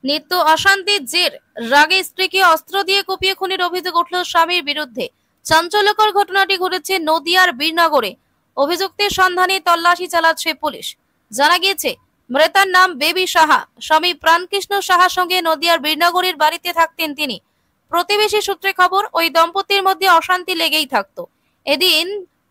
নিত্য অশান্তির জের রাগে স্ত্রীকে অস্ত্র দিয়ে কুপিয়ে খুনের অভিযোগ উঠল স্বামীর বিরুদ্ধে। চাঞ্চল্যকর ঘটনাটি ঘটেছে নদিয়ার বীরনগরে। অভিযুক্তের সন্ধানে তল্লাশি চালাচ্ছে পুলিশ। জানা গিয়েছে, মৃতার নাম বেবি সাহা। স্বামী প্রাণকৃষ্ণ সাহার সঙ্গে নদিয়ার বীরনগরের বাড়িতে থাকতেন তিনি। প্রতিবেশী সূত্রে খবর, ওই দম্পতির মধ্যে অশান্তি লেগেই থাকতো। এদিন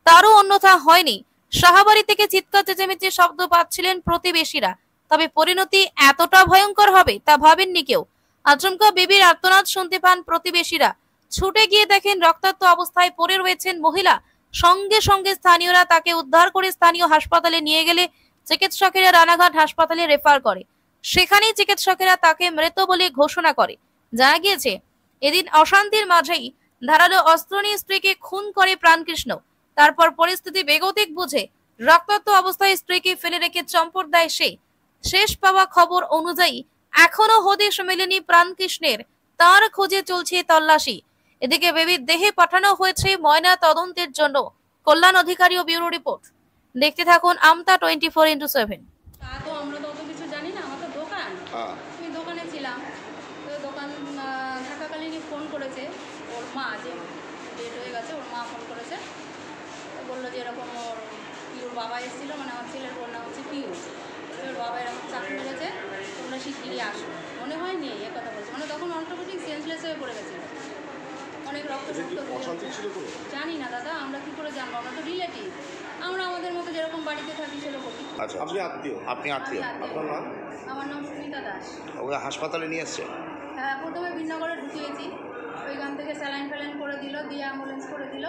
তারও অন্যথা হয়নি। সাহাবাড়ি থেকে চিৎকার চেঁচামেচির শব্দ পাচ্ছিলেন প্রতিবেশীরা। তবে পরিণতি এতটা ভয়ঙ্কর হবে তা ভাবেননি কেউ। আচমকা বেবির আর্তনাদ শুনতে পান প্রতিবেশীরা। ছুটে গিয়ে দেখেন রক্তাক্ত অবস্থায় পড়ে রয়েছেন মহিলা। সঙ্গে সঙ্গে স্থানীয়রা তাকে উদ্ধার করে স্থানীয় হাসপাতালে নিয়ে গেলে চিকিৎসকেরা রানাঘাট হাসপাতালে রেফার করে। সেখানেই চিকিৎসকেরা তাকে মৃত বলে ঘোষণা করে। জানা গিয়েছে, এদিন অশান্তির মাঝেই ধারালো অস্ত্র নিয়ে স্ত্রীকে খুন করে প্রাণকৃষ্ণ। তারপর পরিস্থিতি বেগতিক বুঝে রক্তাক্ত অবস্থায় স্ত্রীকে ফেলে রেখে চম্পট দেয় সে। শেষ পাওয়া খবর অনুযায়ী এখনো হদিশ মেলেনি প্রাণকৃষ্ণের। তার খোঁজে চলছে তল্লাশি। এদিকে বেবির দেহে পাঠানো হয়েছে ময়না তদন্তের জন্য। কল্যাণ অধিকারী ও ব্যুরো রিপোর্ট। দেখতে থাকুন আমতা 24x7। তা তো আমরা তো অত কিছু জানি না, আমার তো দোকান। আমি দোকানে ছিলাম, তো দোকান থাকাকালীনই ফোন করেছে ওর মা, যে ডেট হয়ে গেছে, ওর মা ফোন করেছে। বললো যে এরকম ওর পিউর বাবা এসেছিলো, মানে আমার ছেলের বোন নাম হচ্ছে পিউ। ওর বাবা এরকম চাকরি মেরেছে, তোমরা শিগগিরই আসো। মনে হয়নি এ কথা বলছে, মানে তখন অটোমেটিক সেন্সলেস হয়ে পড়ে গেছিলো, অনেক রক্ত জানি না দাদা, আমরা কি করে জানবো? আমরা তো রিলেটিভ, আমরা আমাদের মতো যেরকম বাড়িতে থাকি সেরকমই। আচ্ছা, আপনি আত্মীয়। আপনার নাম? আমার নাম সুমিতা দাস। ওকে হাসপাতালে নিয়ে এসছে? হ্যাঁ, প্রথমে বীরনগরে ঢুকিয়েছি, ওইখান থেকে স্যালাইন ফ্যালাইন করে দিল, দিয়ে অ্যাম্বুলেন্স করে দিল,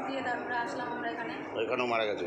দিয়ে তারপরে আসলাম আমরা এখানে। ওইখানেও মারা গেছে?